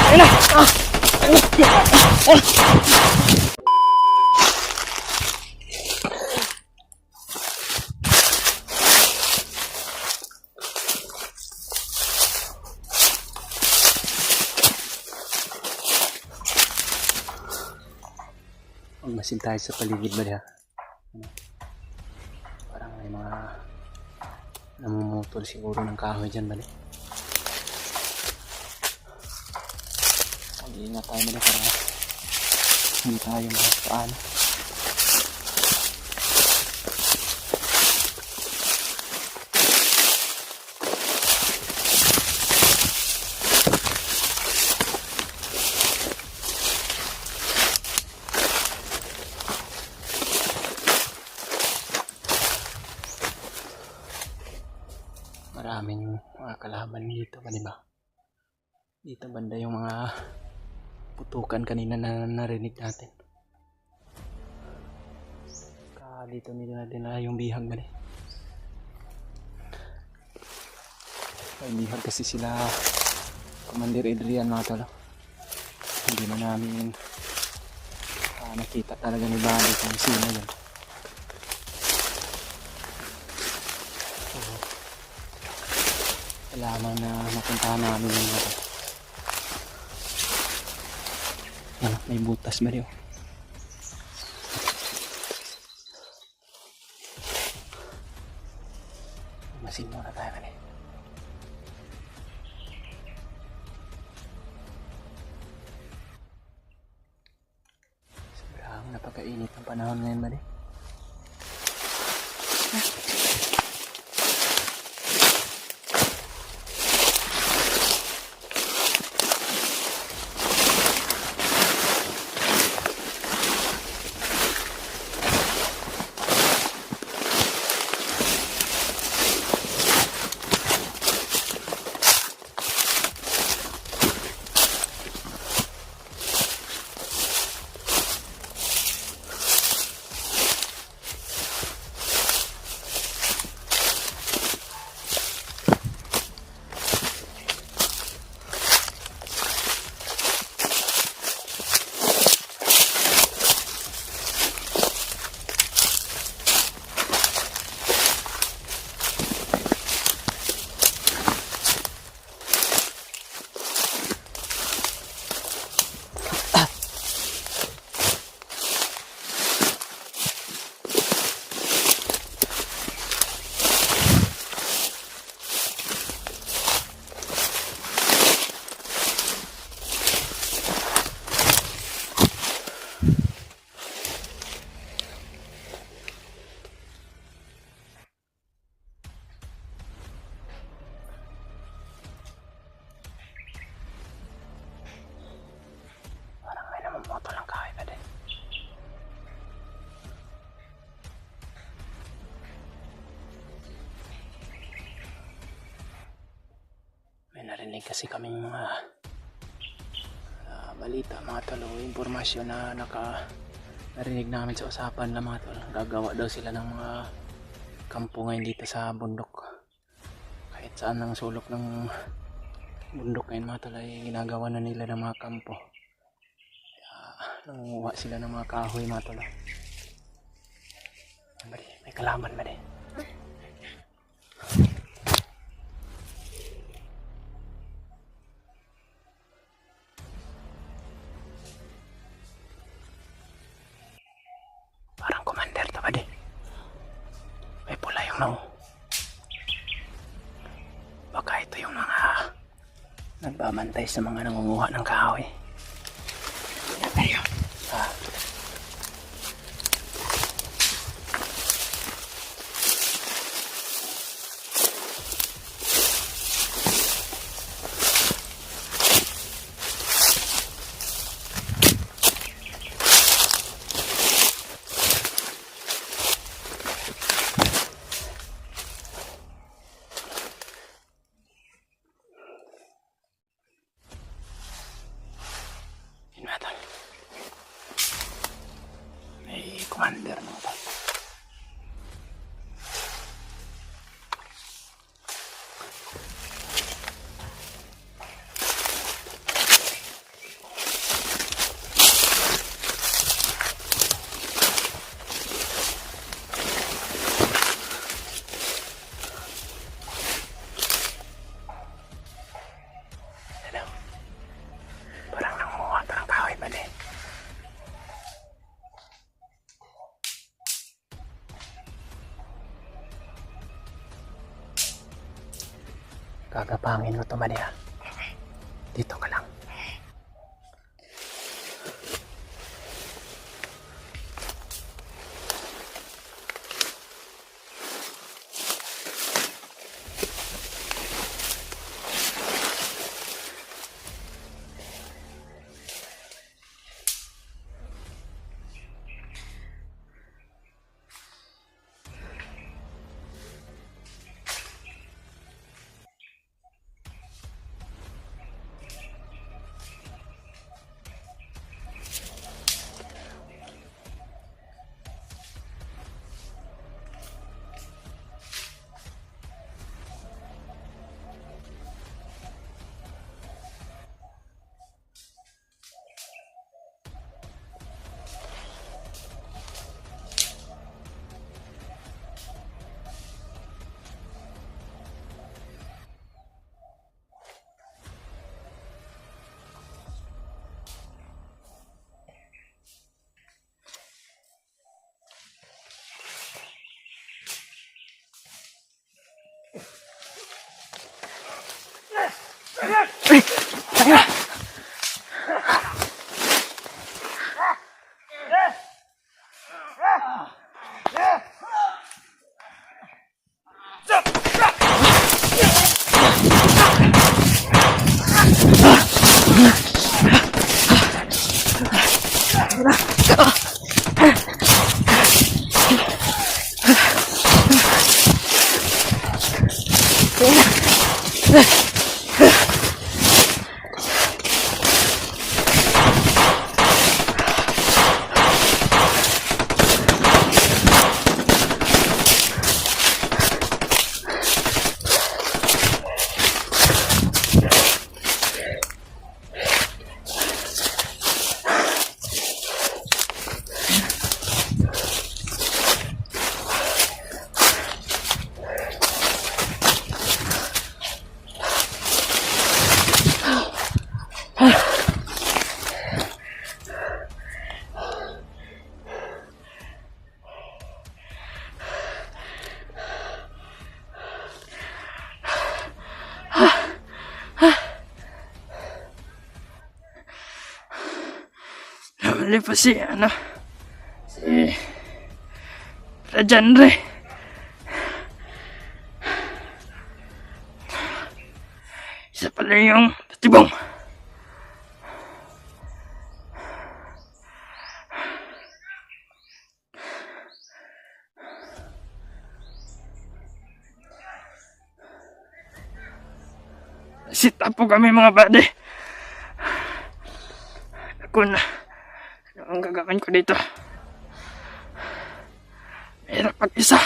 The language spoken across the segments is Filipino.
Ayun na! Magmasin tayo sa paligid ba diha? Parang may mga namumutol siguro ng kahoy dyan ba diha? Mag-iingat tayo ba diha para hindi tayo makapaan. Maraming mga kalaban dito ba diba? Dito banda yung mga putukan kanina na narinig natin. Dito nila dinala yung bihag ba diba? May bihag kasi sila Commander Adrian mga tolo. Hindi na namin nakita talaga ni Bali kung sino yun. Kailangan na mapuntahan namin yung mga may butas ba diyo? Masin muna tayo man eh. Sobrang napakainit ang panahon ngayon ba diyo? Moto lang kahoy ba din? May narinig kasi kaming mga balita mga tolo, impormasyon na narinig namin sa usapan na mga tolo. Gagawa daw sila ng mga kampo ngayon dito sa bundok. Kahit saan ang sulok ng bundok ngayon mga tolo ay ginagawa na nila ng mga kampo. Nangunguha sila ng mga kahoy mga tolo. May kalaban ba din? Parang commander to ba din? May pula yung no. Baka ito yung mga nagbabantay sa mga nangunguha ng kahoy. Yan tayo. Gagapangin mo to, Maria. Dito ka lang. Namali pa si Rajanre. Isa pala yung Patibong. Sita po kami mga bade. Ako na. Ano ang gagawin ko dito? Mahirap pag-isa.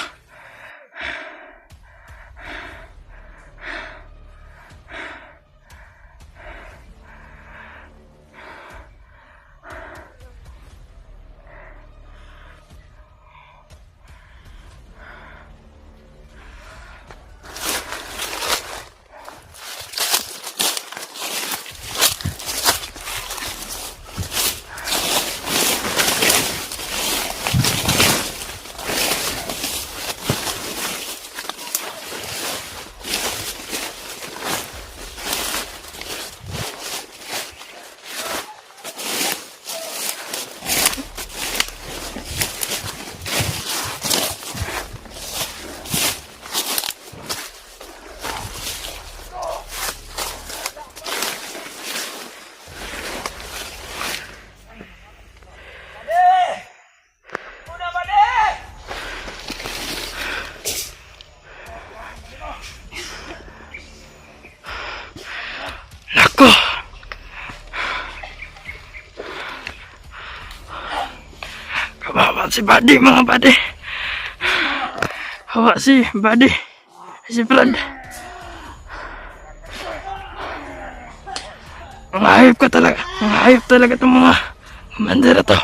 Nako. Kawawa si Buddy mga buddy. Kawawa si Buddy. Si Vlad. Mga hayop ka talaga. Mga hayop talaga itong mga bandera to.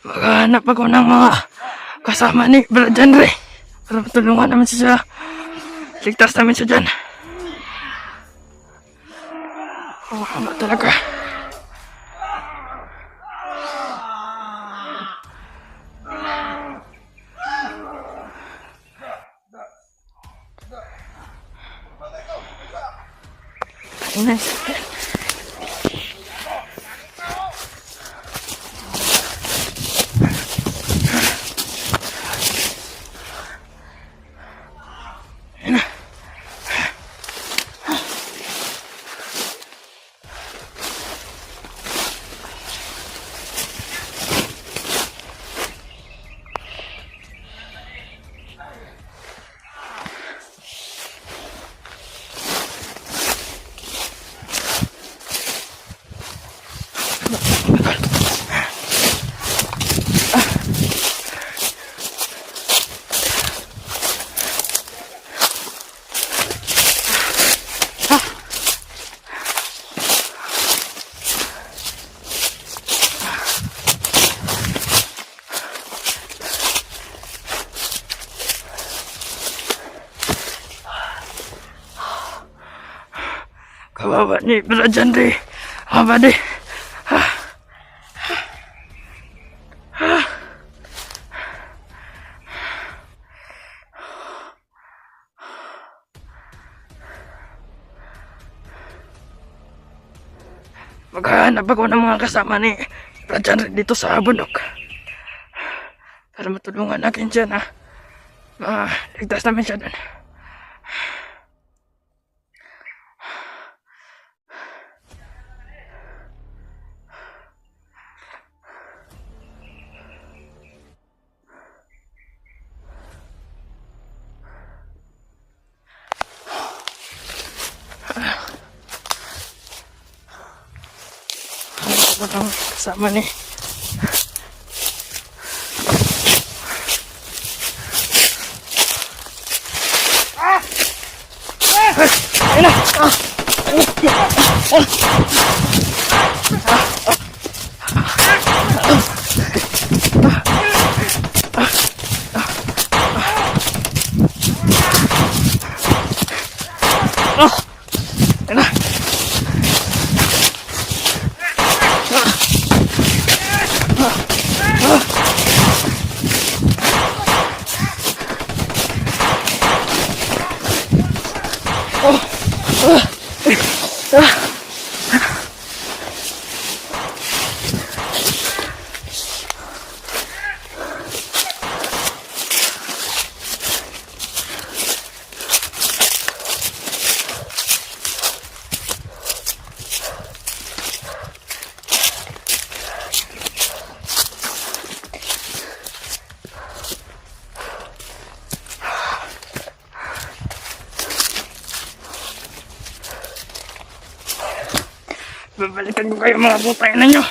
Maghanap ako ng mga kasama ni Brad Janre para matulungan naman siya. Ligtas namin siya dyan. Ano talaga. na yung sakyan. Kawawa ni Brad Henry. Kawawa di. Maghahanap ako ng mga kasama ni Brad Henry dito sa bundok. Para matulungan natin siya na ligtas namin siya doon. Ano ang kasama ni ayun na. Ayun na. Babalikan ko kayo mga putay na nyo.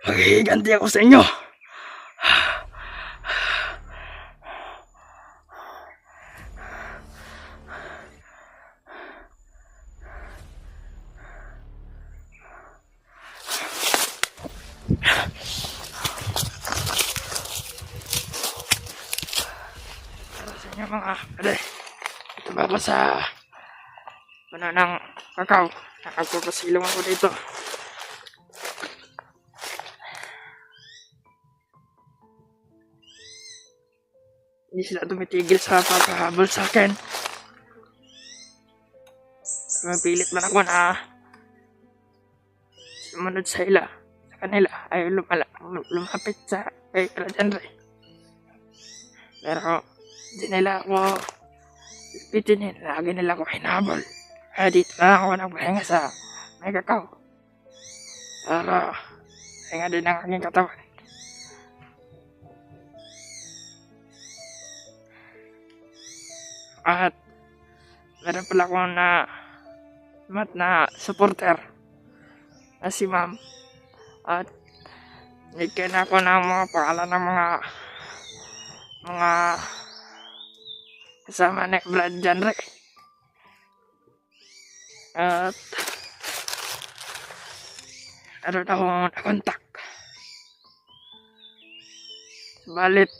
Maghihiganti ako sa inyo. Para sa inyo mga pwede. Ito ba ako sa bananang kakao. Nakagpapasilong ako dito. Hindi sila tumitigil sa paghahabol sa akin. Mapilit man ako na sumunod sa kanila ay lumapit sa kay Brad Henry. Pero hindi nila ako pitinin. Lagi nila ako hinahabol. Kaya dito na ako nagpahinga sa may kakao. Para hinga din ang aking katawan. At meron pala ako na supporter na si ma'am. At nigyan ako ng mga pangalan ng mga kasama ni Brad Henry. At meron ako na-contact. Subalit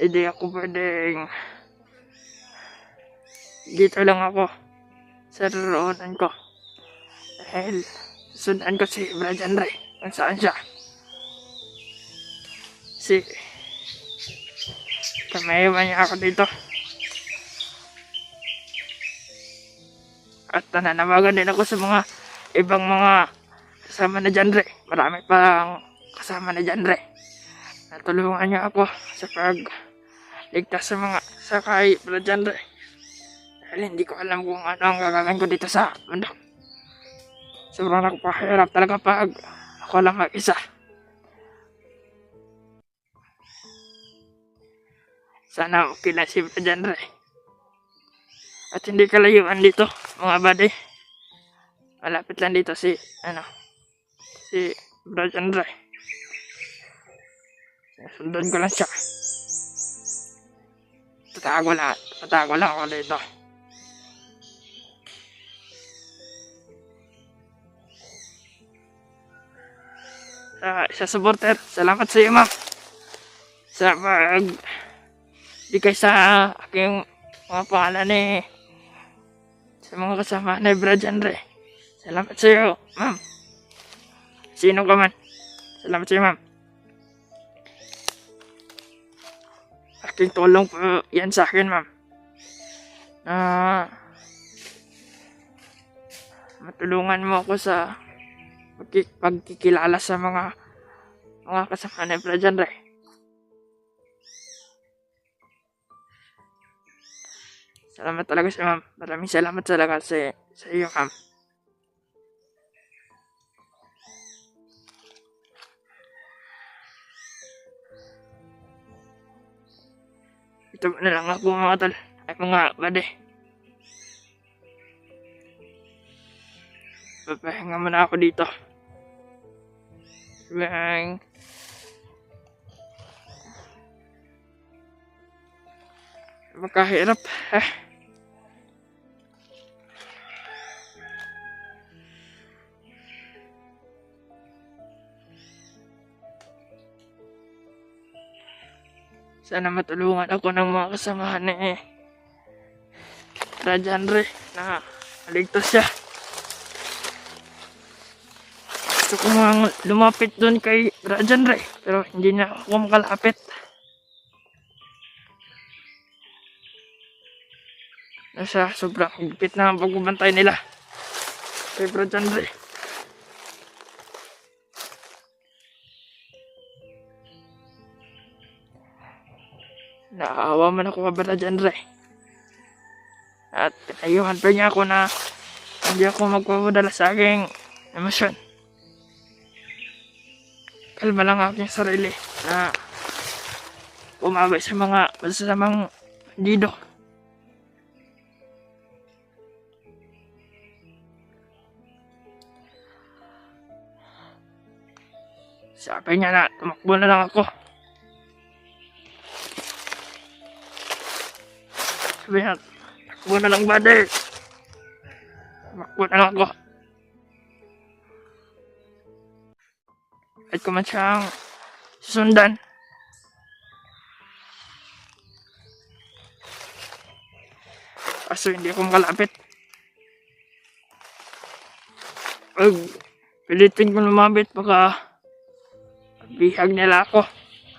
hindi ako pwedeng dito lang ako sa roroonan ko. Dahil susundan ko si Brad Andre kung saan siya. Kasi kamayawan niya ako dito. At nananawagan din ako sa mga ibang mga kasama na genre. Marami pang kasama na genre. Natulungan niya ako sa pagligtas sa mga sakay Brad Andre. Dahil hindi ko alam kung ano ang gagawin ko dito sa bundok. Sobrang nakapahirap talaga pag ako lang mag-isa. Sana okay lang si Brad Andre. At hindi kalayuan dito, mga buddy. Malapit lang dito si Brad Andre. Sundan ko lang siya. Tatago lang ako dito. Sa supporter, salamat sa iyo, ma'am. Sa bigay sa aking mga pangalan sa mga kasama ni Brad Andre. Salamat sa iyo, ma'am. Sino ka man. Salamat sa iyo, ma'am. Aking tulong po yan sa akin, ma'am. Matulungan mo ako sa pagkikilala sa mga kasama ni Brad Andre. Salamat talaga sa ma'am. Maraming salamat talaga sa iyo, ma'am. Ito na lang ako mga tol. Ay mga buddy. Papahinga muna ako dito. Bang. Makahirap. Sana matulungan ako ng mga kasamahan ni Brad Andre na maligtas siya. Gusto ko mang lumapit doon kay Brad Andre pero hindi na ako makalapit. Nasa sobrang higpit na ang pagbabantay nila kay Brad Andre. Naaawa man ako kay Brad Andre. At pinayuhan pa niya ako na hindi ako magpapadala sa aking emosyon. Kalma lang aking sarili na umabay sa mga masasamang bandido. Sabi niya na tumakbo na lang ako. Sabi niya, takbo na lang buddy. Tumakbo na lang ako. Kahit ko man siyang susundan. Kaso hindi ako makalapit. Pag pilitin ko lumapit baka bihag nila ako.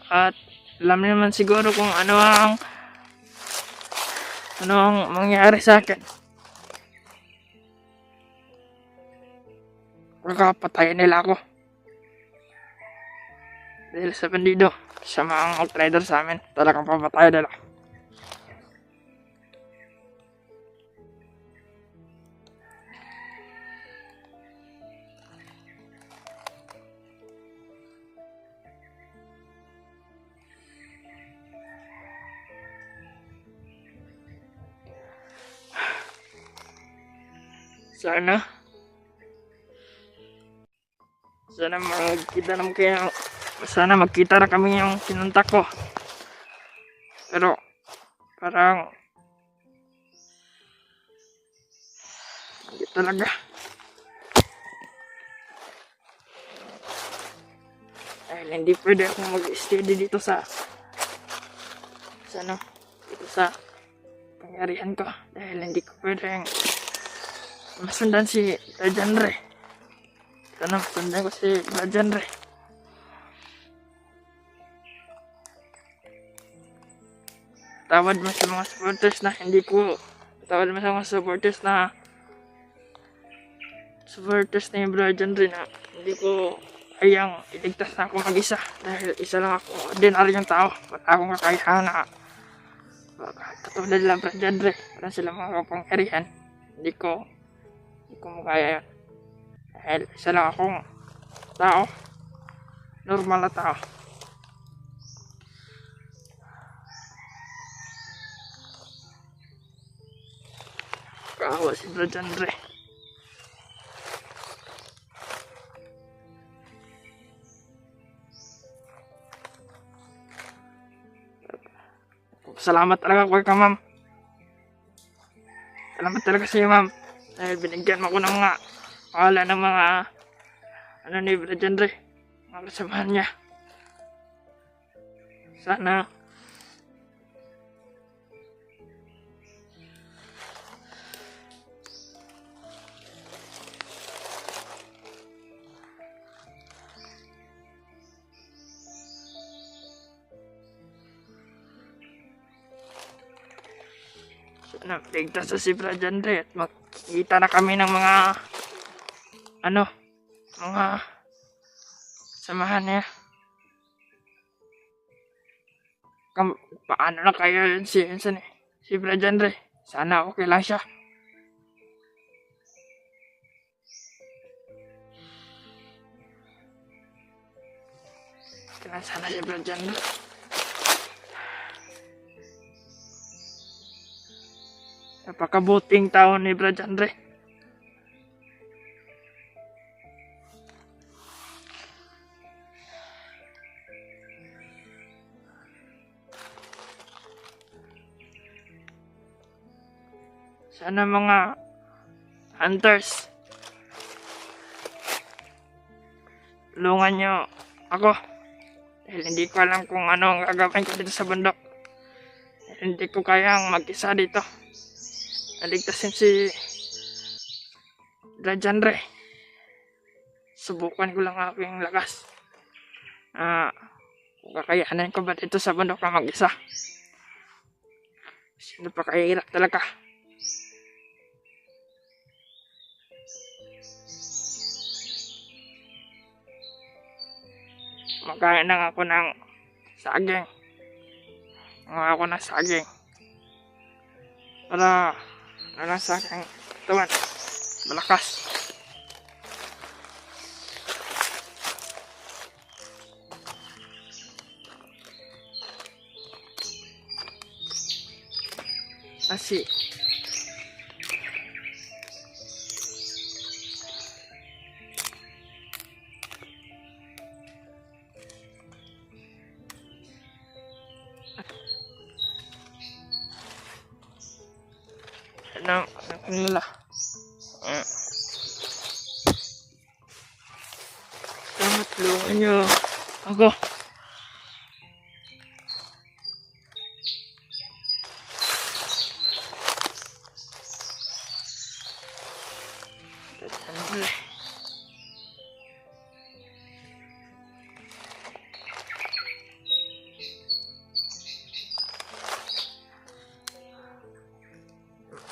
At alam naman siguro kung ano ang mangyari sa akin. Baka patayin nila ako. Dahil sa bandido, sa mga outrider sa amin, talagang papatay nila. Sana magkita na kami yung pinunta ko. Pero parang hindi talaga. Dahil hindi pwede akong mag-steady dito sa pangyarihan ko. Dahil hindi ko pwedeng masundan si Legendary. Sana masundan ko si Legendary. Tawad mo sa mga supporters na hindi ko tawad mo sa mga supporters na yung Legendary na hindi ko kayang iligtas na ako mag-isa dahil isa lang ako ordinaryong tao. Wala akong kakayahan na katulad lang Legendary. Wala silang mga kapangyarihan. Hindi ko makaya yun. Dahil isa lang akong tao. Normal na tao. Kaawa si Legendary. Salamat talaga ko ka, ma'am. Salamat talaga sa iyo, ma'am. Dahil binigyan mo ko ng mga pangalan ng mga ni Legendary. Mga kasamahan niya. Sana ligtas sa si Legendary at makikita na kami ng mga mga samahan niya. Paano na kaya yun si Legendary? Sana okay lang siya. Sana si Legendary. Napakabuting tao ni Legendary. Sana mga hunters, tulungan nyo ako. Dahil hindi ko alam kung ano ang gagawin ko dito sa bundok. Dahil hindi ko kayang mag-isa dito. Naligtasin si Legendary. Subukan ko lang aking lakas. Kung kakayanin ko ba dito sa bundok na mag-isa. Sino pa kahirap talaga. Magkain lang ako ng saging. Para sa aking katawan. Malakas. Kasi nila. Salamat, tulungan nyo ako.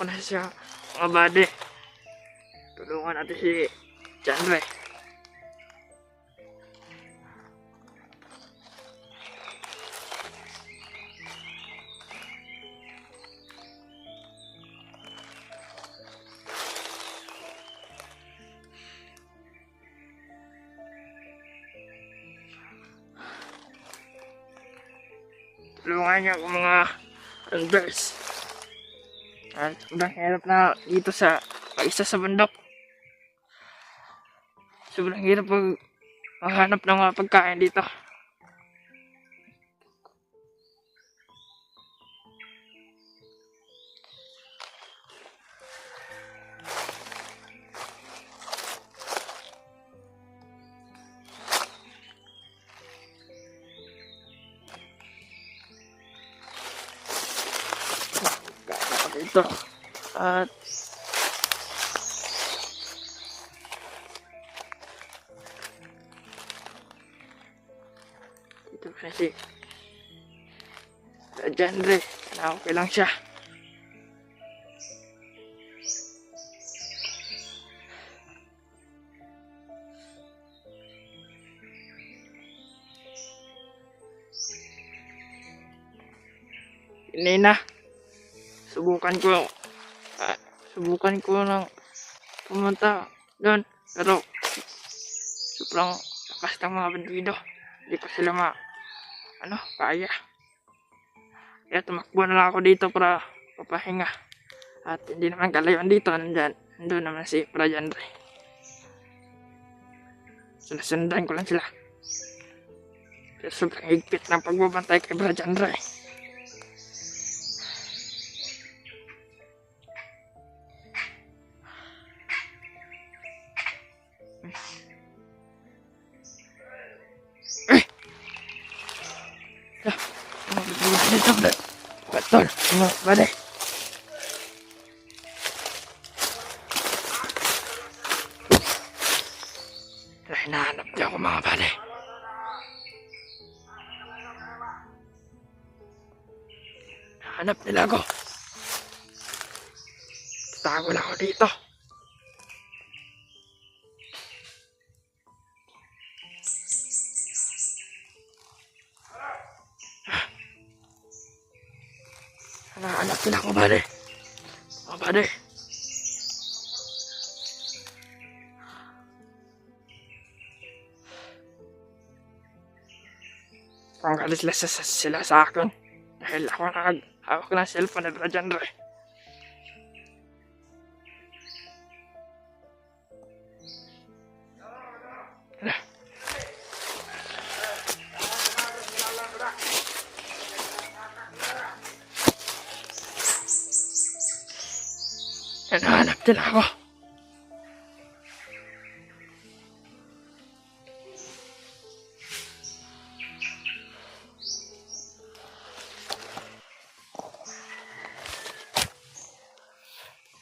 Ako na siya, mga bade. Tulungan natin si Legendary. Tulungan niyo ako mga hunters. At sobrang hirap na dito sa pag-isa sa bundok. Sobrang hirap pag maghanap ng mga pagkain dito. Ito at Ito kasi genre na okay lang siya. Kanina, subukan ko ng pumunta doon, pero sobrang lakas ng mga bandido. Hindi ko sila kaya. Kaya tumakbo na lang ako dito para papahinga. At hindi naman kalayuan dito, nandun naman si Brian Ray. Sinasundan ko lang sila. Pero sobrang higpit ng pagbabantay kay Brian Ray. Dito, Batol, mga bade. Hinahanap niya ako, mga bade. Hinahanap nila ako. Tatago lang ako dito. Hinahanap nila ako, bade. Mga bade. Pangkalis sila sa akin. Dahil ako hawak ng cellphone na Brian Ray. Hinahanap nila ako.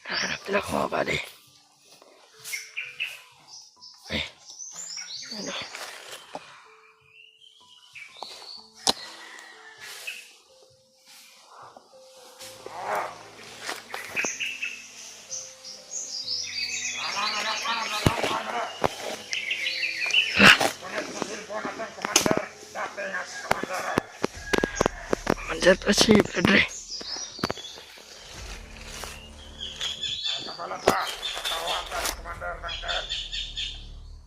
Hinahanap nila ako, mga bade. Ay, ano? Commander pa si Pedre. Kapalata, tawagan Commander ng Ted.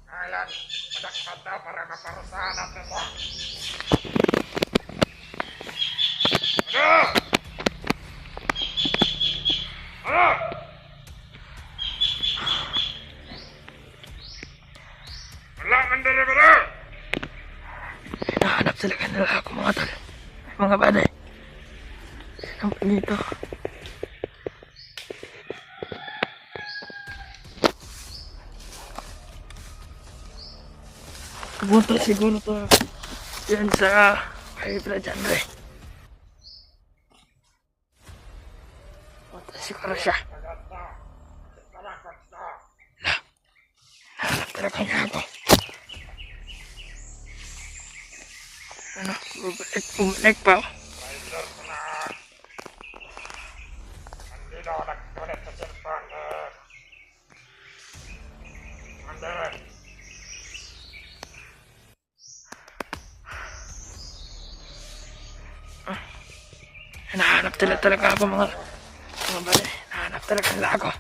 Kailan, madakpat daw para maparusahan natin mo. Ano? Ano? Wala ang delivery! Hinahanap talaga nila ako, mga tol. Mga bade. Saan pa dito? Pupunta siguro to yan sa kay Brian Ray. Pupunta siguro siya. Hanap talaga niya ako. Ano? Bumalik pa ako. Rider ko na. Nandito ako nag-connect sa cellphone. Commander. Hinahanap talaga ako, mga bade. Hinahanap talaga nila ako.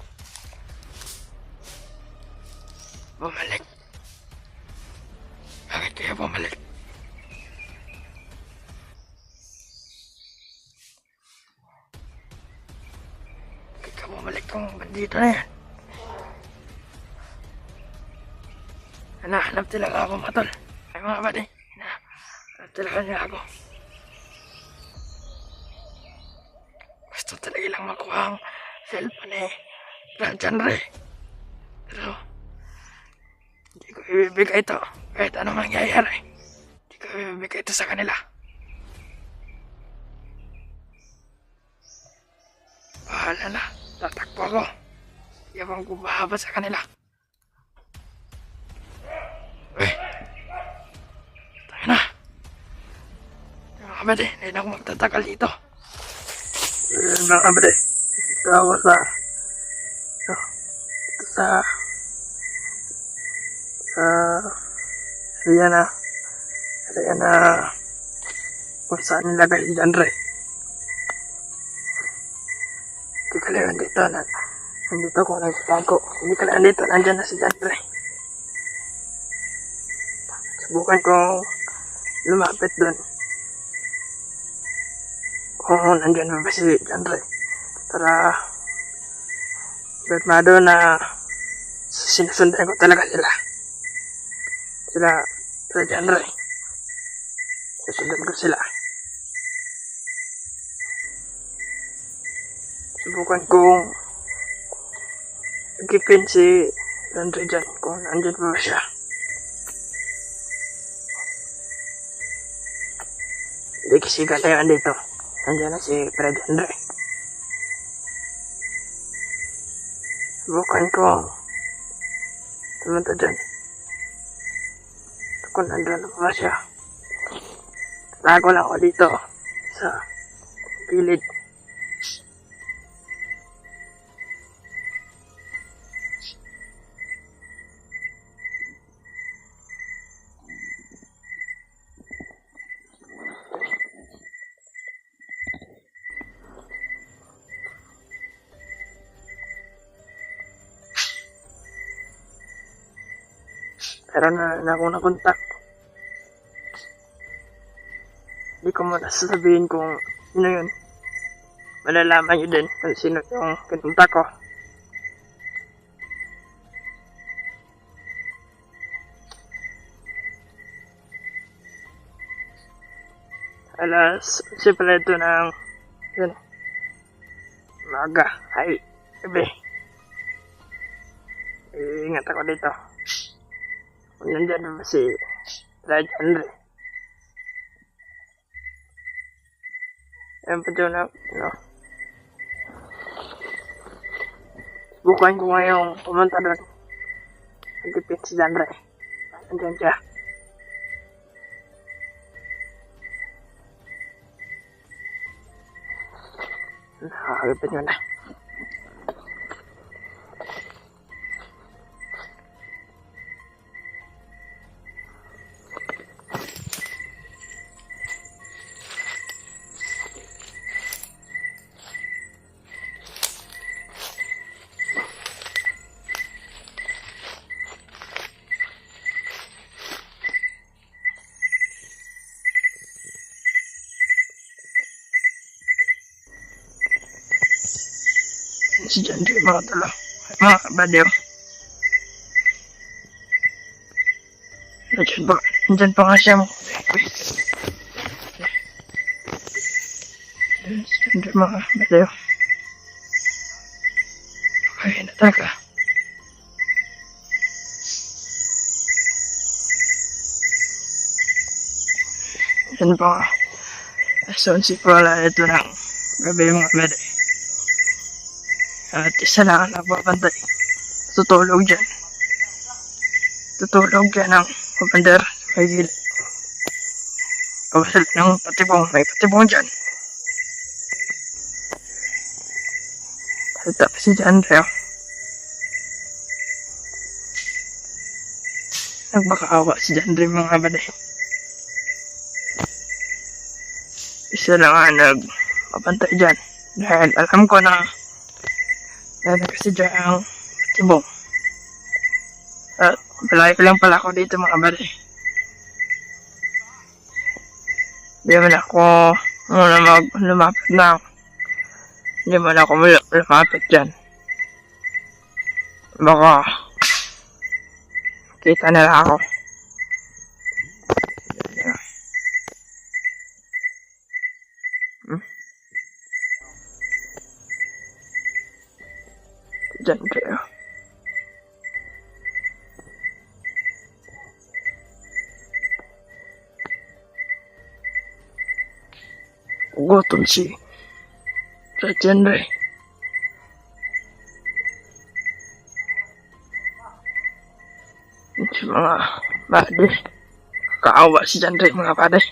Bumalik. Bakit kaya bumalik? Bakit ka bumalik kung bandito na yan? Hinahanap talaga ako, mga tol. Ay, mga bade. Hinahanap talaga nila ako. Gusto talaga lang makuha ang cellphone Brian Ray. Pero hindi ko ibibigay ito kahit anong mangyayari. Hindi ko ibibigay ito sa kanila. Bahala na. Tatakbo ako. Ewan ko bahaba sa kanila. Tayo na. kapatid, hindi na ako magtatagal dito. Ayun mga kapatid, dito ako sa ayan na kung saan nilagay si John Ray. Hindi ka lang dito nandito ako nagtago. Hindi ka lang dito, nandyan na si John Ray. Subukan kong lumapit doon kung nandyan na ba si John Ray para bermado na sinusundan ko talaga sila John Ray. Susundan ko sila. Subukan kong agipin si John Ray dyan kung nandyan pa ba siya. Hindi kasi kalayan dito. Nandiyan na si Fred Andre. Subukan ko tumunta dyan. Kung nandun na ba siya. Tago lang ako dito sa gilid. Pero na akong nakontak. Hindi ko muna sasabihin kung sino yun. Malalaman nyo din kung sino yung kinontak ko. Alas, kasi pala ito ng yun, maga. Ay, gabi. Ingat ako dito. Nandyan na ba si Raj Andre? Ayan pa dyan na, Subukan ko ngayong pumunta doon. Nagipin si Andre. Nandyan siya. Nakakagipin nyo na. Si John Ray mga talo. Mga kabadyo. Nandyan pa nga siya mo. Si John Ray mga kabadyo. Okay na talaga. Yan pa nga. Ason si Paula ito ng gabi mga kabadyo. At isa lang ang nagbabantay. Tutulog dyan. Tutulog dyan ang commander. May gilid. Kawasan ng patibong. May patibong dyan. Tapos si John Ray. Nagbakaawa si John Ray mga baday. Isa lang ang nagbabantay dyan. Dahil alam ko na kasi dyan ang tibong. At palagi lang pala ako dito mga kabady. Hindi man ako muna lumapit na. Hindi man ako lumapit dyan. Baka kita nila ako. Dyan kayo. Gutom si John Ray. Si mga bade. Kaawa si John Ray mga bade.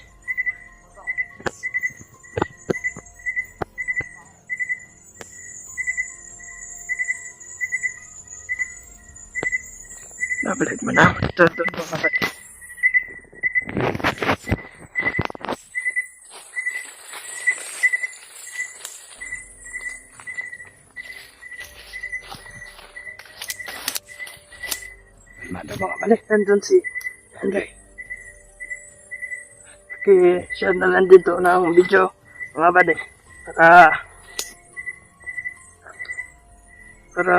Babalik mo na ako dito doon mga bade. Mada mga balik, nandun si Andre. Okay, siya na lang dito ng video mga bade. Para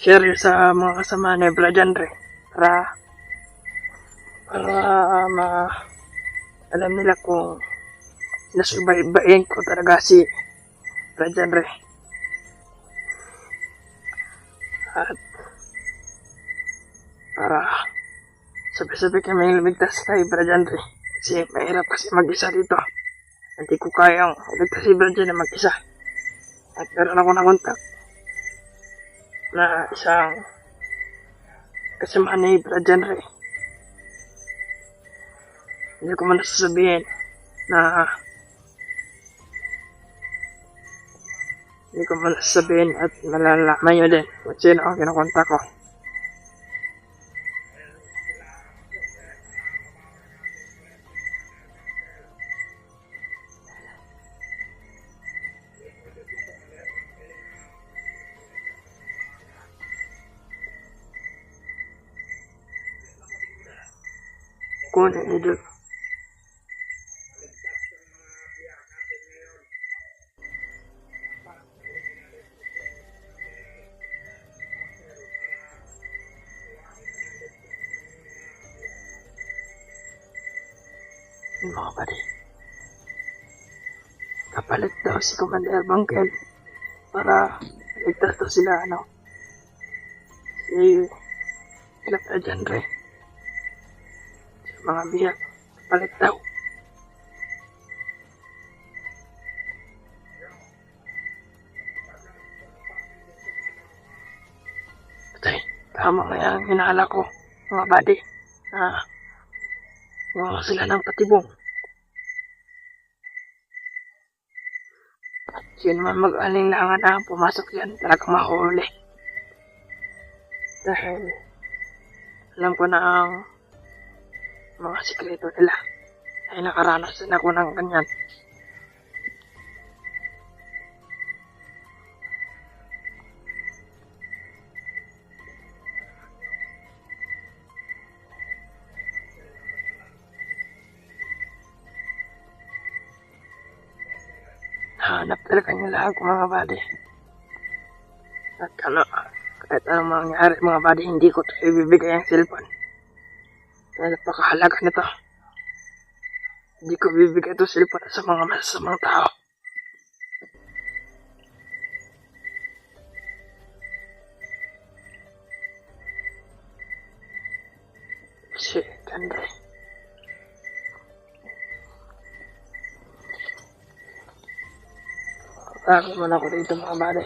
share sa mga kasama ni Brad Andre. Para alam nila kung nasubaybayin ko talaga si Brad Andre. At para sabi-sabi kami lumigtas kay Brad Andre. Kasi mahirap kasi mag-isa dito. Hindi ko kayang iligtas si Brad na mag-isa. At meron ako na kontak na isang kasama ni Brad Andre. Hindi ko man nasasabihin na at malalaman nyo din kung sino ang kinukontak ko. Kunin niyo doon. Mga pare, kapalit daw si Commander Bangkel para ligtas daw sila si Brad Andre. Mga biyak, palit daw. Patay, tama nga yung hinala ko, mga buddy, na huwag sila ng patibong. At yun man mag-alinlangan na pumasok yan, talagang mahuli. Dahil alam ko na ang mga sikreto nila ay nakaranas din ako ng ganyan. Nahanap talaga nila ako mga buddy. At kahit anong mangyari mga buddy, hindi ko ito ibibigay ang cellphone. Dahil napakahalaga nito. Hindi ko bibigay ito cellphone sa mga masasamang tao. Si Andre. Bakit mo na ako dito mga bade?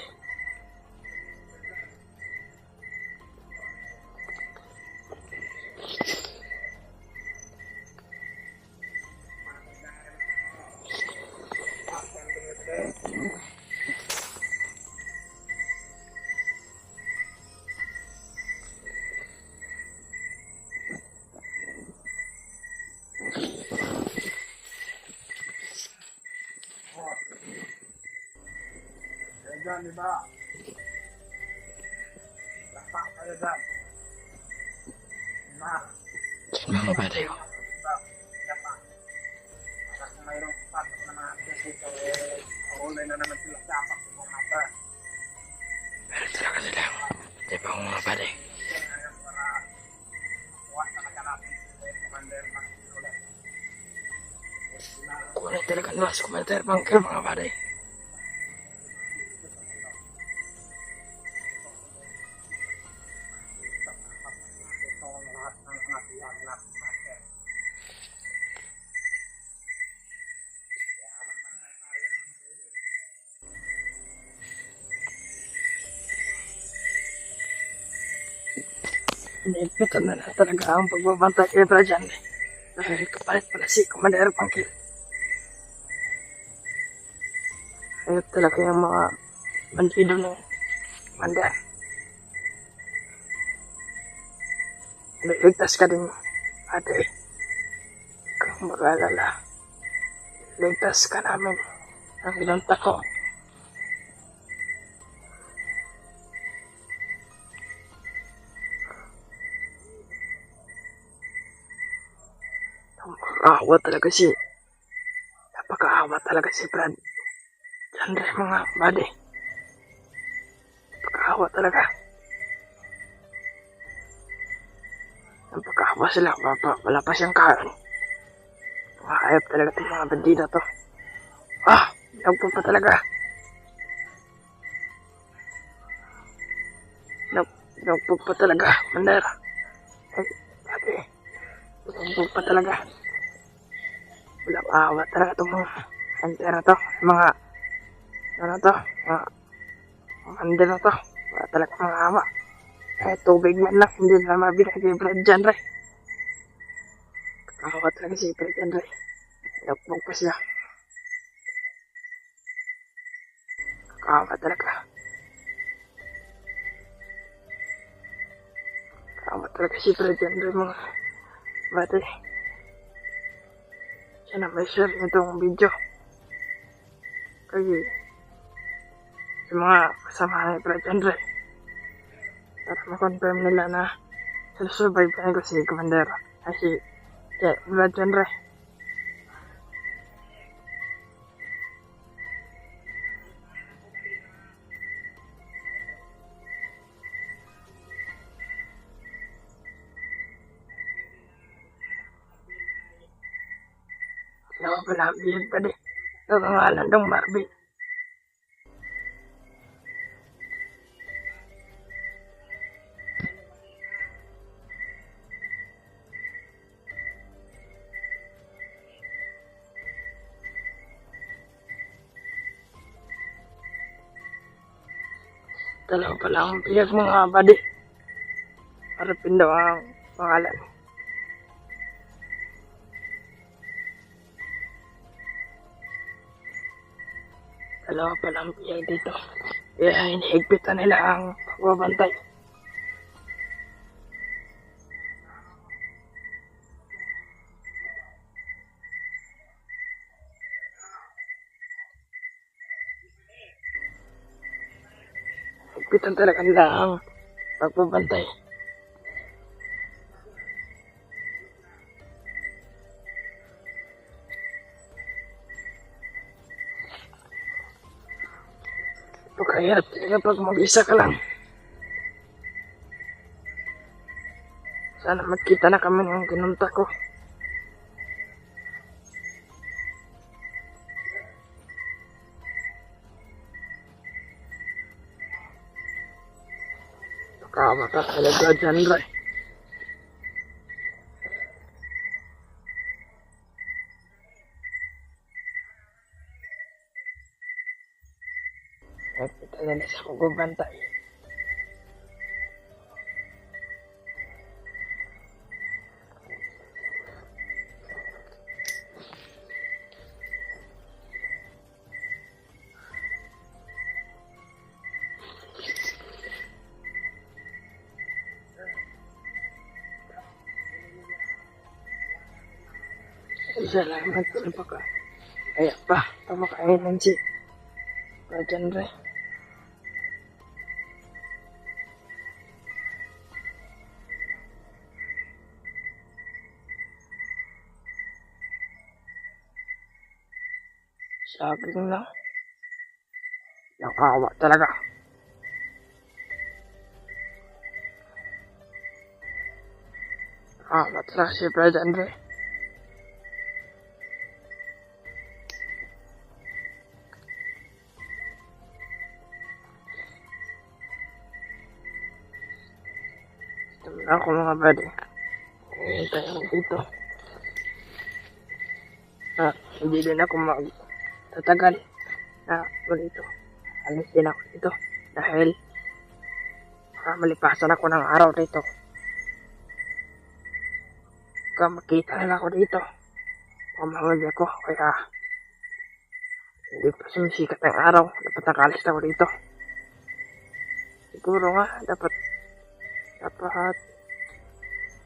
Dyan, di ba? Lakpak kayo dyan. Diba? Mga bade. Lakpak. Para kung mayroong pasok na mga dito, ulay na naman sila sa apak sa mga mata. Pero talaga sila. Di ba mga bade? Ngayon para kuha talaga natin si Commander Bangkel ulit. Kunin talaga nila si Commander Bangkel mga bade. Inipitan na talaga ang pagbabantay kay Brad Andre. Dahil kapalit pala si Commander Bangkel. Ayun talaga yung mga bandido ng Commander. Ligtas ka din, ate. Kung mag-alala, ligtas ka namin ang binunta ko. Napakaawa talaga si Brad. Diyan rin mga buddy. Napakaawa talaga. Napakaawa sila. Wala pa siyang kain. Mga ayop talaga itong mga bandida to. Nagpo pa talaga. Nagpo pa talaga. Mandera. Ay, ate. Nagpo pa talaga. Walang awa talaga itong mga hunter na to. Mga hunter na to. Wala talaga mga awa. Kahit tubig man lang, hindi na mabigay kay Brad dyan, Ray. Kakawa talaga si Brad dyan, Ray. Nagpog pa siya. Kakawa talaga. Kakawa talaga si Brad dyan, Ray, mga bate. Sana may share nitong video. Kasi sa mga kasama ni Brad dyan, Ray. Para ma-confirm nila na survive na ko si Commander. Ay si Brad dyan, Ray. Ano ba nabihin pa di? Nakangalan dong Marvin. Dalawa pa lang ang piyag mga buddy. Harapin daw ang pangalan. Dalawa pa lang piyag dito. Kaya hinihigpitan nila ang pagbabantay. Higpitan talaga nila ang pagbabantay. Napakahirap talaga pag mag-isa ka lang. Sana magkita na kami ng kinunta ko. Nakamata talaga dyan, Ray. Nagkita nila sa pagbabantay. Salamat po na baka. Kaya pa, pamakain si Rajan, Ray. Saging lang. Nakawa talaga. Nakawa talaga si Rajan, Ray. Ako mga buddy. Hintay ako dito. Hindi din ako magtatagal na dito. Alis din ako dito dahil malipasan ako ng araw dito. Makita nila ako dito. Pamahuli ako kaya hindi pa sumisikat ng araw. Dapat nakalis ako dito. Siguro nga dapat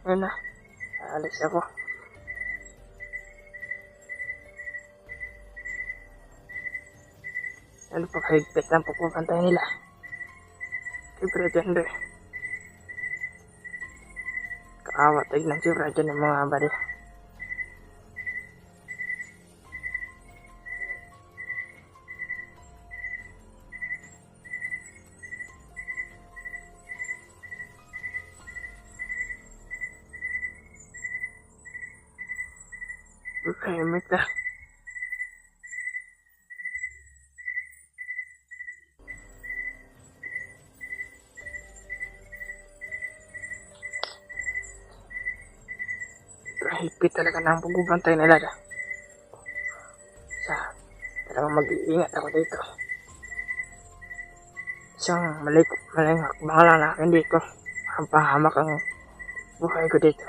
Ayun na. Alis ako. Ano pa kahigpit ang pupupantay nila? Si Pretender. Kaawa tignan si Rajan ng mga bari. Tahimik na. Higpit talaga ng pagbubantay nila. Talagang mag-iingat ako dito. Isang malingak baka na akin dito. Pahamak ang buhay ko dito.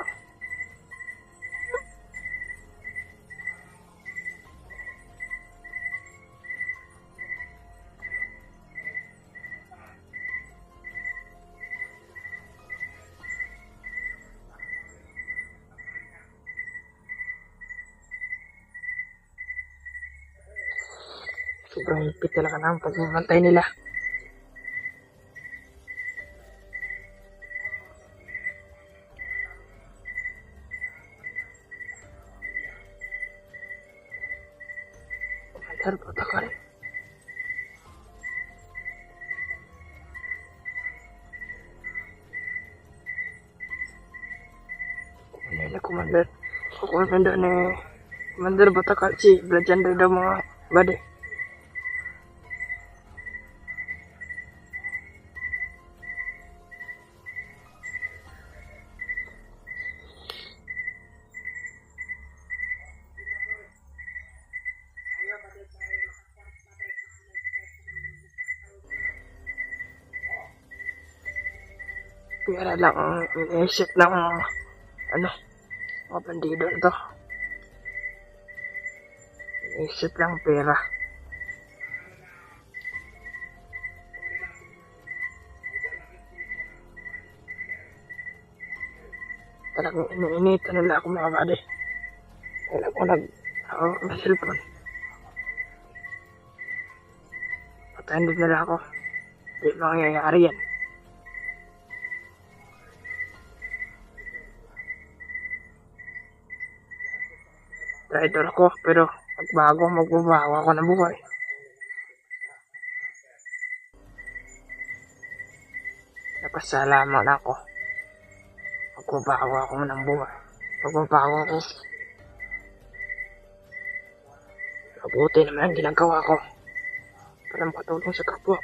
Sobrang higpit talaga ng pagbubantay nila. Commander Protocol. Ano na Commander? Commander ni Commander Protocol si Blajender daw mga bade. Pera lang ang iniisip ng mga bandido na to. Iniisip lang pera. Talagang iniinita nila ako mga bade. Kailan ko nag-hawak na cellphone. Patayin din nila ako. Di mangyayari yan. Traitor ako, pero magbabago ako ng buhay. Napasalamat ako. Magbabago ako ng buhay. Magbabago ako. Mabuti naman ang ginagawa ko para makatulong sa kapwa.